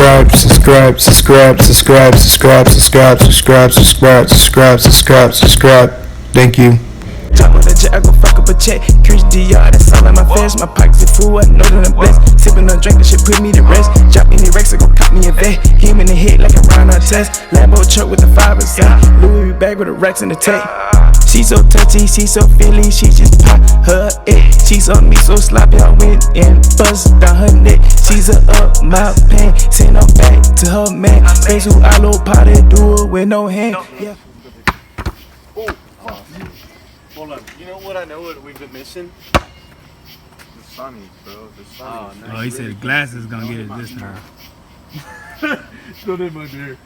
subscribe, subscribe, subscribe, subscribe, subscribe, subscribe, subscribe, subscribe, subscribe, subscribe, subscribe. Thank you. Top of the jet, I go fuck up a check. Chris DR, that's all in my fast. My pockets are full, I know that I'm blessed. Sippin' on drink, that shit put me to rest. Drop any Rex, I go cop me a vet. Hit him in the head like a Ron test. Lambo truck with the 5%. Louis bag with the racks in the tape. She so touchy, she so feely, she just pop her it. She's on me so sloppy, I went and bust down her neck. She's a up my pain, send her back to her man. Face who I low potty, do it with no hand. Yeah. Hold on. You know what I know what we've been missing? The sunny, bro. The sunny. Oh, he said the glass is gonna get it this time. Don't hit my beer.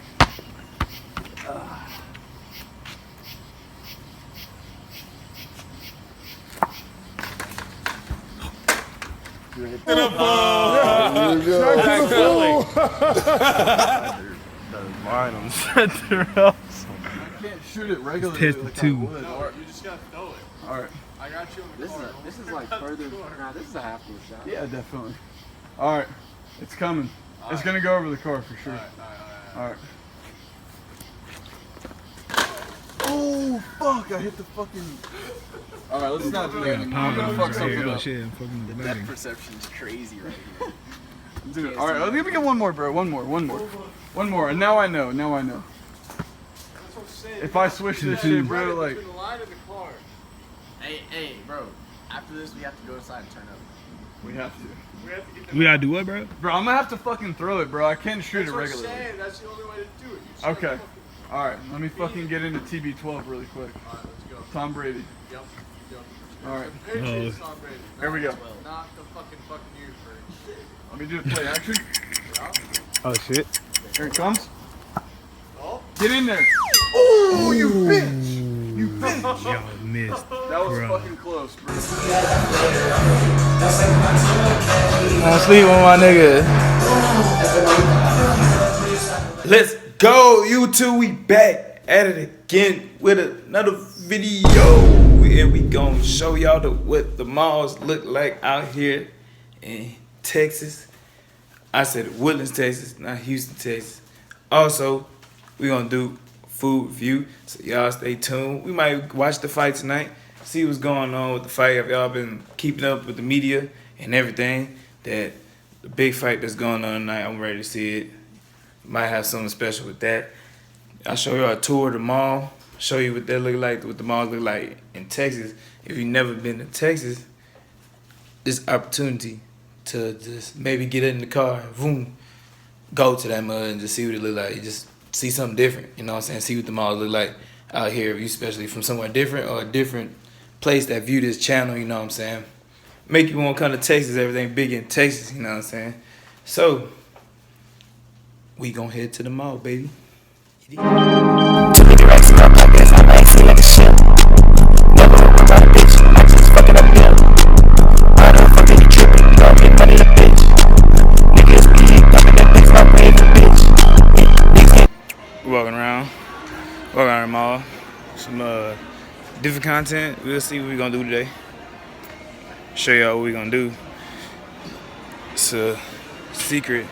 Mine on the center else. I can't shoot it regularly. Test like two. I would. No, you just gotta throw it. Alright. I got you on the corner. This is like further. Nah, this is a half court shot. Yeah, definitely. Alright. It's coming. It's gonna go over the car for sure. Alright. Oh, fuck. I hit the fucking... Alright, let's not do that. I'm gonna fuck something up. Shit, I'm fucking The depth perception is crazy right here. Dude, alright, let me get one more, bro. One more. And now I know. If I switch this shit, bro, like... Hey, bro. After this, we have to go inside and turn up. We have to. We gotta do what, bro? Bro, I'm gonna have to fucking throw it, bro. I can't shoot it regularly. That's the only way to do it. Okay. Alright, let me fucking get into TB12 really quick. Alright, let's go. Tom Brady. Yep. Alright, It's Tom Brady. here we go. Not the fucking you first. Let me do the play action. Oh shit. Here it comes. Oh. Get in there. Oh, you bitch. You bitch. Y'all missed. That was Bro. fucking close, bro. I'm sleep with my nigga. Let's go, YouTube. We back at it again with another video. And we gonna show y'all what the malls look like out here in Texas. I said Woodlands, Texas, not Houston, Texas. Also, we gonna do food review, so y'all stay tuned. We might watch the fight tonight, see what's going on with the fight. Have y'all been keeping up with the media and everything? That the big fight that's going on tonight, I'm ready to see it. Might have something special with that. I'll show y'all a tour of the mall, show you what that look like, what the malls look like in Texas. If you've never been to Texas, this opportunity to just maybe get in the car and boom, go to that mud and just see what it look like. You just see something different, you know what I'm saying? See what the malls look like out here, if you especially from somewhere different or a different place that view this channel, you know what I'm saying? Make you want to come to Texas, everything big in Texas, you know what I'm saying? So, we gonna head to the mall, baby. Walking around the mall, some different content. We'll see what we're gonna do today. Show y'all what we're gonna do. It's a secret,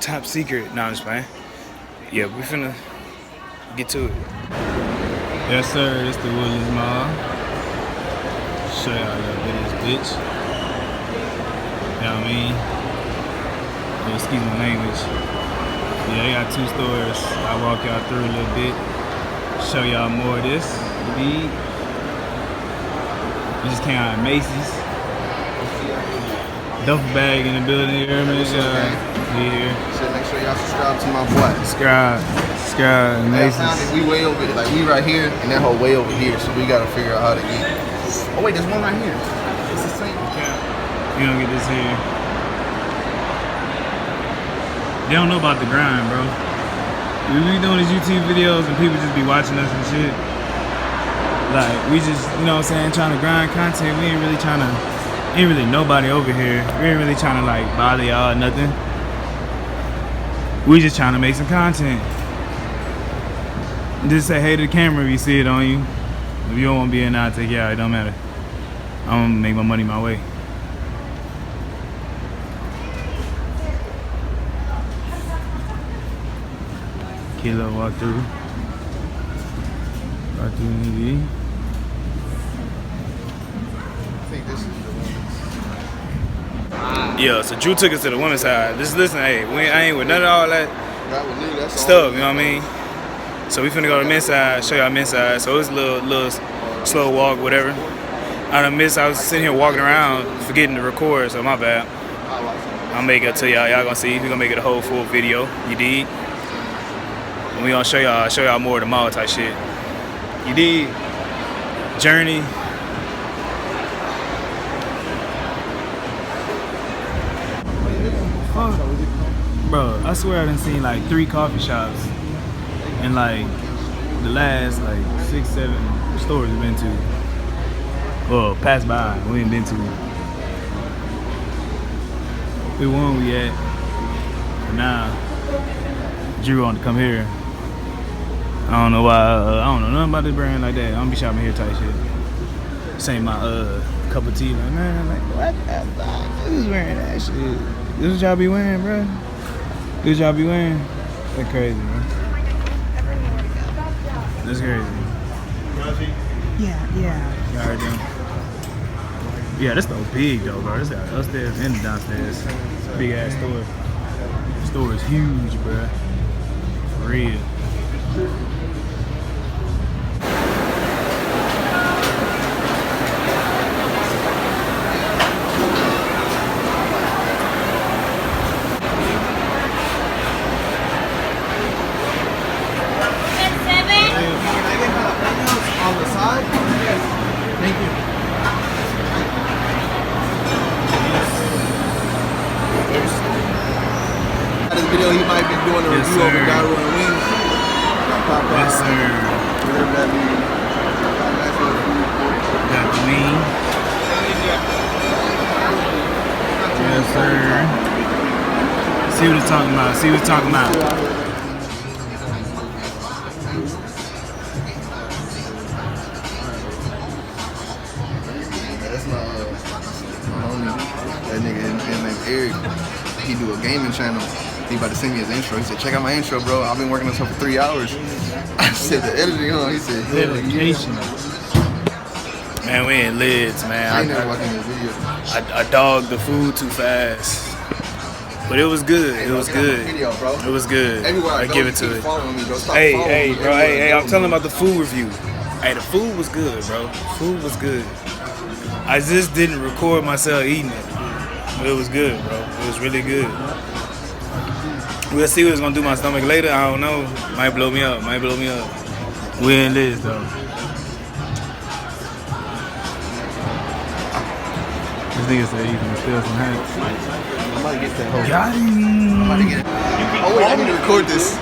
top secret. No, I'm just playing. Yeah, we finna get to it. Yes, sir. It's the Woodlands Mall. Show y'all that bitch. You know what I mean? Yeah, excuse my language. Yeah, they got two stores. I'll walk y'all through a little bit. Show y'all more of this. We just came out of Macy's. Duffel bag in the building here, man. Here. So make sure y'all subscribe to my boy. Subscribe, Macy's. We way over, like we right here, and that whole way over here. So we gotta figure out how to eat. Oh wait, there's one right here. It's the same. You don't get this here. They don't know about the grind, bro. We be doing these YouTube videos and people just be watching us and shit. Like, we just, you know what I'm saying, trying to grind content. We ain't really trying to, ain't really nobody over here. We ain't really trying to, like, bother y'all or nothing. We just trying to make some content. Just say hey to the camera if you see it on you. If you don't want to be in, I'll take you out. It don't matter. I'm gonna make my money my way. Kilo walk through. Walk through ND. I think this is the one. Yeah, so Drew took us to the women's side. Just listen, hey, I ain't with none of all that Right with me, that's stuff, you know what I mean? So we finna go to the men's side, show y'all men's side. So it's a little slow walk, whatever. I was sitting here walking around, forgetting to record, so my bad. I'll make it to y'all. Y'all gonna see. We gonna make it a whole full video. You dig? And we gonna show y'all more of the mall type shit. You dig? Journey. Fuck. Bro, I swear I done seen like 3 coffee shops in like the last like 6, 7 stores we've been to. Well, passed by, we ain't been to. We won, we at. But now, Drew wanted to come here. I don't know why, I don't know nothing about this brand like that. I don't be shopping here type shit. This ain't my cup of tea. Like, man, like, what the fuck? Who's wearing that shit? This what y'all be wearing, bro? This what y'all be wearing? That's crazy, bro. That's crazy. Yeah. Y'all heard them? Yeah, this store big though, bro. This got upstairs and downstairs. Big ass store. The store is huge, bro. For real. On the side? Thank you. This video, he might be doing a Yes, review of sir. the gyro and wings. Yes, sir. Whatever that means. Got the lean. Yes, sir. See what it's talking about. See what it's talking about. That's my homie. That nigga, his name Eric. He do a gaming channel. He about to send me his intro. He said, check out my intro, bro. I've been working on this for 3 hours. I said, the editing, huh? He said, Dedication. Man, we in lids, man. I ain't never watching this video. I dogged the food too fast. But it was good. It was good. Video, bro. It was good. Everywhere I I go, give it keep to it. following me, bro. Stop Hey, following me bro. everywhere I Hey, go, I'm telling bro. about the food review. Hey, the food was good, bro. Food was good. I just didn't record myself eating it. But it was good, bro. It was really good. We'll see what it's gonna do to my stomach later. I don't know. Might blow me up. Might blow me up. We in this though. This nigga said he's gonna steal some hats. I'm about to get that whole. Got him. I'm about to get it. Oh, wait, I need to record this.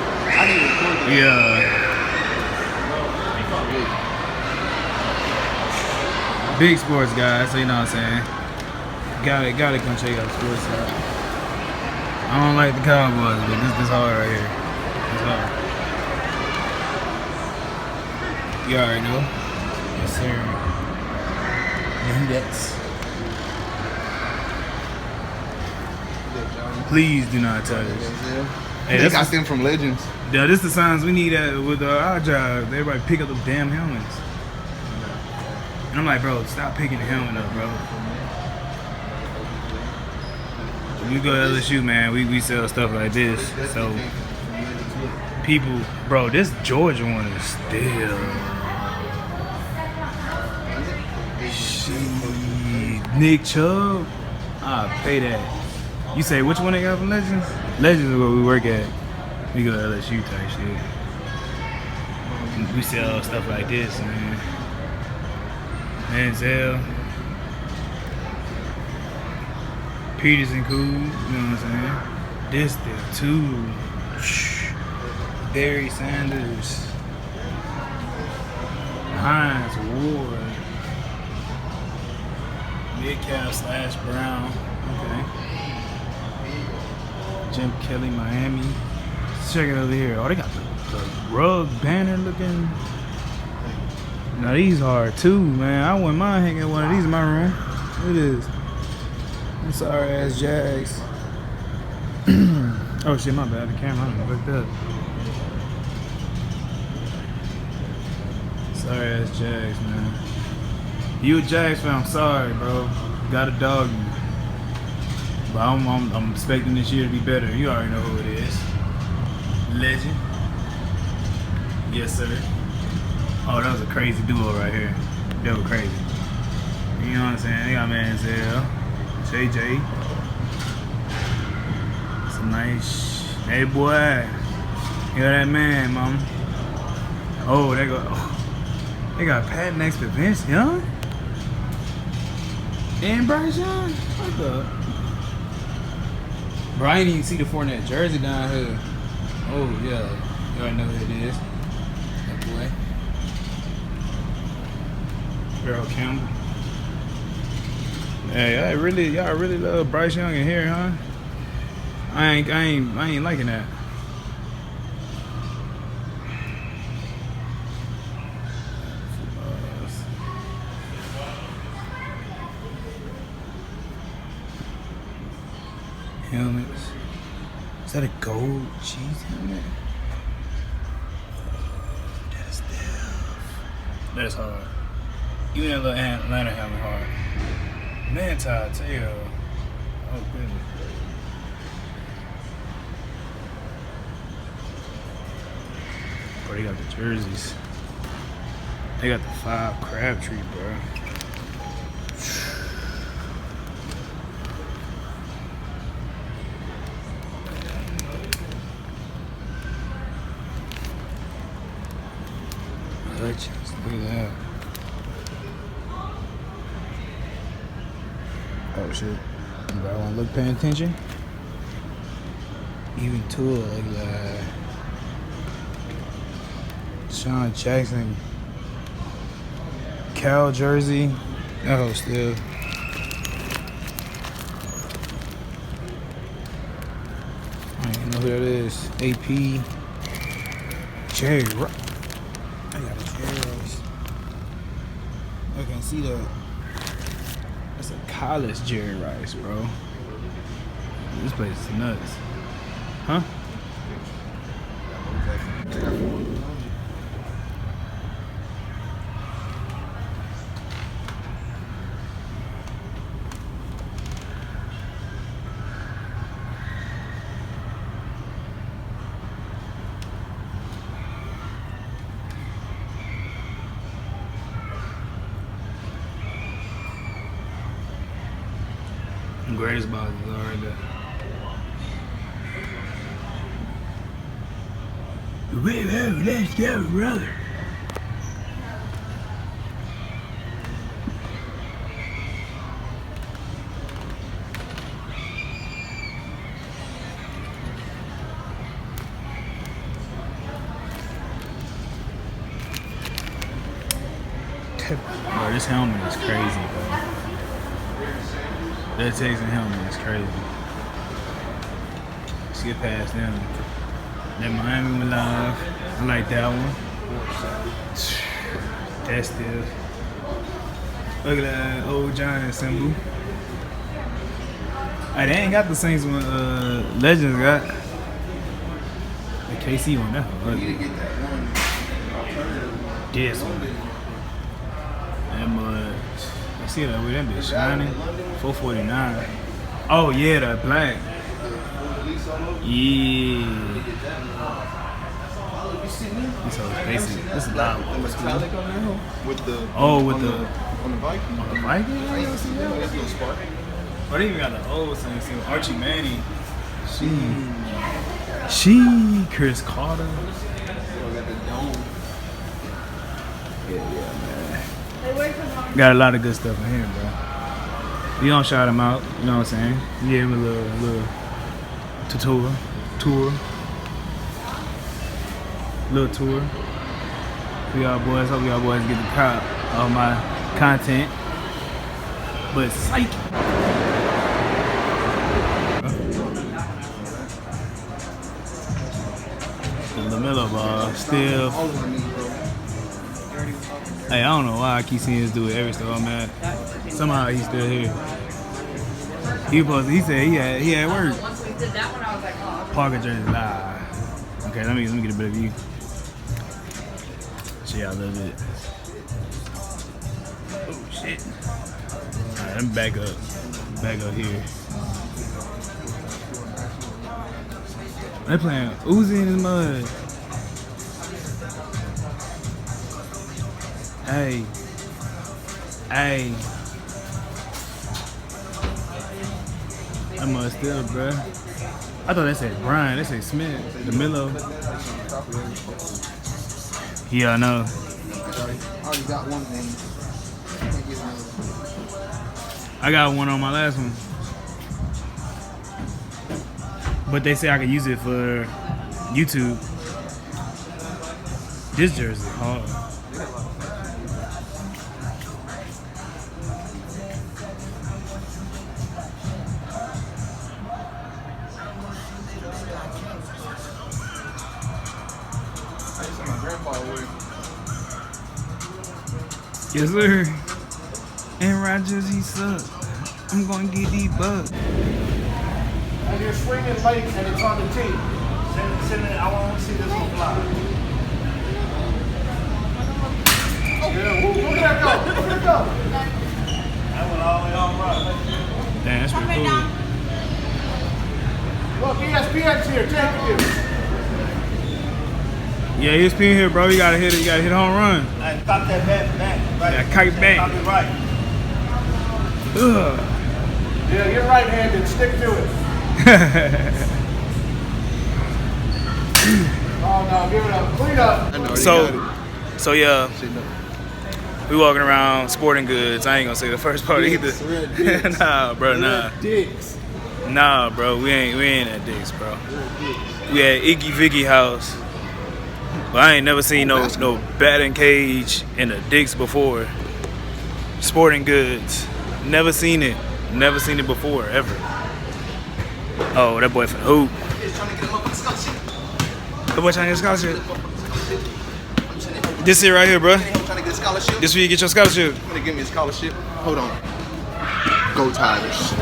Yeah. Big sports guys, so you know what I'm saying. Gotta come check out the sports side. I don't like the Cowboys, but this hard right here. This hard. You already know. Yes, sir. That's. Please do not touch. Hey, They that's got them from Legends. yeah, this the signs we need with our jobs. Everybody pick up the damn helmets. And I'm like, bro, stop picking the helmet up, bro. When we go to LSU, man, we sell stuff like this. So people, bro, this Georgia one is still. Shit. Nick Chubb, I'll pay that. You say which one they got from Legends? Legends is where we work at. We go to LSU type shit. We sell stuff like this, man. Manziel. Peterson cool, you know what I'm saying? This there too. Barry Sanders. Hines Ward. Midcap / Brown. Okay. Jim Kelly, Miami. Let's check it over here. Oh, they got the rug banner looking. Now these hard too, man. I wouldn't mind hanging one of these in my room. It is. I'm sorry ass Jags. Oh shit, my bad. The camera, I don't know, fucked up. Sorry ass Jags, man. You a Jags fan, I'm sorry, bro. Gotta dog you. But I'm expecting this year to be better. You already know who it is. Legend. Yes, sir. Oh, that was a crazy duo right here. They were crazy. You know what I'm saying? They got Manziel, JJ. Some nice. Hey, boy. Hear that man, mom. Oh, they go. Oh. They got Pat next to Vince Young. And Bryce Young? What the? Bro, I ain't even see the Fournette jersey down here. Oh, yeah. You already know who it is. That boy. Earl Campbell. Hey, y'all really love Bryce Young in here, huh? I ain't liking that. Helmets. Is that a gold cheese helmet? That is stiff. That is hard. Even that little Atlanta helmet hard. Man, Todd, tail. Oh, goodness. Bro, they got the jerseys. They got the 5 Crabtree, bro. Look at that. Oh shit. Anybody wanna look paying attention? Even Tua, like that. Sean Jackson. Cal jersey. Oh, still. I don't even know who that is. AP. Jerry Rice. I got a Jerry Rice. I can see that. That's a college Jerry Rice, bro. This place is nuts. Huh? Greatest boxes are right there. Let's go, brother. Bro, this helmet is crazy, bro. That Texan helmet is crazy. Skip past them. That Miami one live. I like that one. That's stiff. Look at that old Giant symbol. Hey, they ain't got the Saints one Legends got. The KC one, that's ugly. This one. That much. You see that with that bitch shining? 449. Oh yeah, the black. Yeah. This is basic. This is loud. With the with the on the Viking. On the Viking? That's a little spark. Oh, they even got the old Saints too. Archie Manning. She Chris Carter. Got a lot of good stuff in here, bro. You don't shout him out, you know what I'm saying? You give him a little tour. Little tour. For y'all boys, hope y'all boys get the cop of my content. But psych. The LaMelo ball still. Hey, I don't know why I keep seeing this dude every store I'm at. Somehow he's still here. He said he had work. Once we did that one, I was like, oh. Parker jersey live. Okay, let me get a better view. Show y'all a little bit. shit. Alright, let me back up. Back up here. They playing Uzi in his mud. Hey. Hey. That mud still, bruh. I thought they said Brian. They said Smith. DeMillo. Yeah, I know. I already got one thing. I got one on my last one. But they say I can use it for YouTube. This jersey hard. Yes, sir. And Rogers, he sucks. I'm gonna get these bucks. And you're swinging late and it's on the tee. Send it, I want to see this one fly. Yeah, look at that go. Look at that go. That went all the way on right. Damn, that's pretty cool. Look, ESPN's here. Take it. Yeah, ESPN here, bro. You gotta hit it. You gotta hit a home run. Hey, pop that back. Right. Yeah, cock it back. Pop it right. Ugh. Yeah, you're right-handed. Stick to it. Oh no, give it up. Clean up. So yeah, we walking around sporting goods. I ain't gonna say the first part either. Nah, bro, nah. Dicks. Nah, bro, we ain't at Dick's, bro. We at Iggy Vicky house. But I ain't never seen no batting cage in a Dick's before. Sporting goods. Never seen it. Never seen it before, ever. Oh, that boy for the hoop. That boy trying to get a scholarship. This here right here, bro. Trying to get a scholarship. This where you get your scholarship. You gonna give me a scholarship? Hold on. Go Tigers.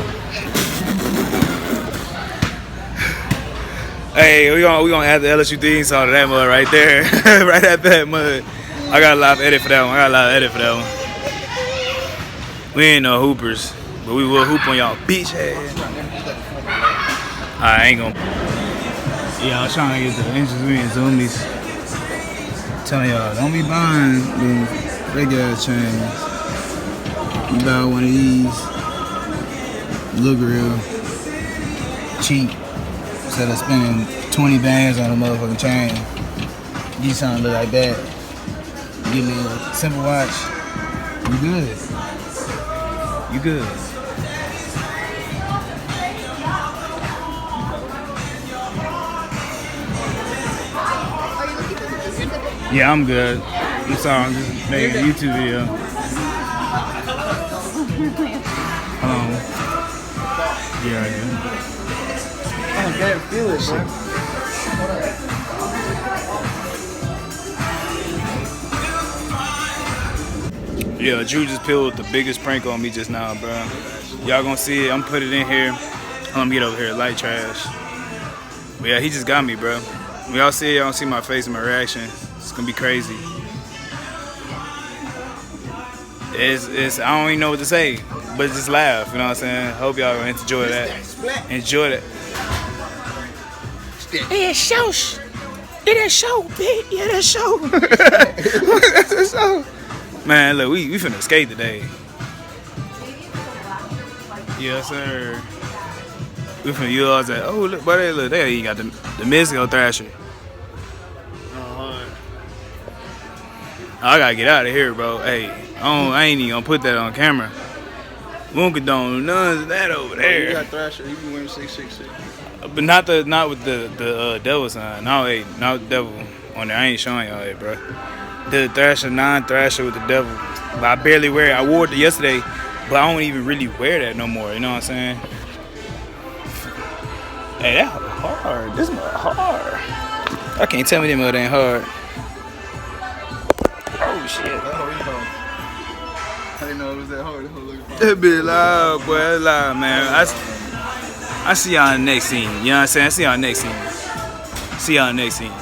Hey, we gonna add the LSU theme song to that mud right there. Right at that mud. I got a live edit for that one. We ain't no hoopers, but we will hoop on y'all bitch ass. I ain't gonna. Yeah, I was trying to get the inches we in zoomies. Telling y'all, don't be buying the regular chains. You buy one of these, look real cheap. Instead of spending 20 bands on a motherfucking chain, get something look like that. Get a little simple watch. You good. You good. Yeah, I'm good. I'm sorry, I'm just making a YouTube video. Yeah, I do. I can't feel it, bro. Yeah, Drew just pulled the biggest prank on me just now, bro. Y'all gonna see it. I'm put it in here. I'm gonna get over here, light trash. But yeah, he just got me, bro. When y'all see it, y'all see my face and my reaction. It's gonna be crazy. It's I don't even know what to say, but just laugh. You know what I'm saying? Hope y'all gonna enjoy that. Enjoy that. Hey, that show. Yeah, that show, bitch. Yeah, that show. That's a show. Man, look, we finna skate today. Yes, sir. We finna use all that. Oh, look, buddy, look, there you got the Mexico Thrasher. I gotta get out of here, bro. Hey, I ain't even gonna put that on camera. We don't condone none of that over there. You got Thrasher, he be wearing 666. But not with the devil sign. No, hey, not devil on there. I ain't showing y'all it, bro. The Thrasher, non-Thrasher with the devil. But I barely wear it. I wore it yesterday, but I don't even really wear that no more. You know what I'm saying? Hey, that hard. This mud hard. I can't tell me that mud ain't hard. Oh shit. I didn't know it was that hard. That be loud, boy. That's loud, man. I see y'all in the next scene. You know what I'm saying? I see y'all next scene. See y'all in the next scene.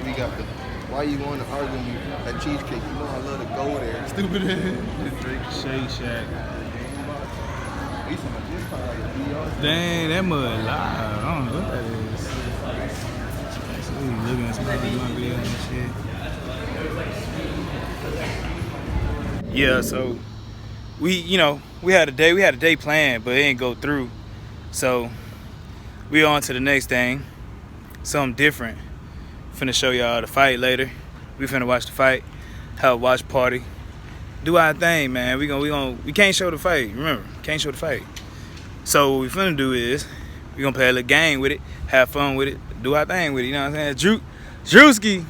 We got the. Why you want to argue with me? That cheesecake, you know I love love to go there. Stupid ass. Shake Shack. Dang, that mud live. I don't know what that is. So we looking at some other video and shit. Yeah, so we had a day planned, but it didn't go through. So we on to the next thing, something different. Finna show y'all the fight later. We finna watch the fight, have a watch party, do our thing, man. We can't show the fight. Remember, can't show the fight. So what we finna do is we gonna play a little game with it, have fun with it, do our thing with it. You know what I'm saying? Drewski.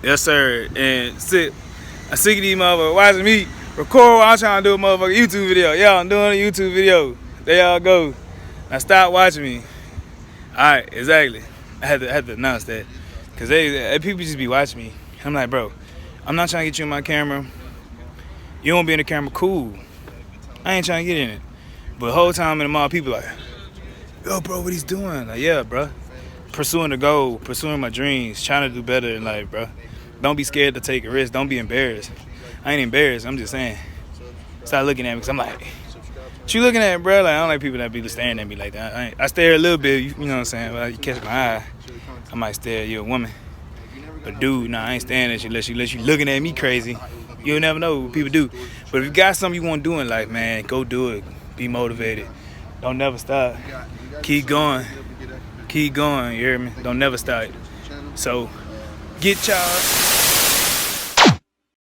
Yes, sir. And I'm sick of these motherfuckers watching me record while I'm trying to do a motherfucking YouTube video. Yeah, I'm doing a YouTube video. There y'all go. Now stop watching me. Alright, exactly. I had to announce that. Cause people just be watching me. I'm like, bro, I'm not trying to get you in my camera. You don't be in the camera, cool. I ain't trying to get in it. But the whole time in the mall, people like, yo, bro, what he's doing? Like, yeah, bro. Pursuing the goal, pursuing my dreams, trying to do better in life, bro. Don't be scared to take a risk. Don't be embarrassed. I ain't embarrassed. I'm just saying. Stop looking at me, because I'm like, what you looking at, bro? Like, I don't like people that be staring at me like that. I stare a little bit, you know what I'm saying? Well, you catch my eye, I might stare at you, a woman. But dude, nah, I ain't staring at you unless you looking at me crazy. You'll never know what people do. But if you got something you want to do in life, man, go do it. Be motivated. Don't never stop. Keep going. Keep going, you hear me? Don't never stop. So, get y'all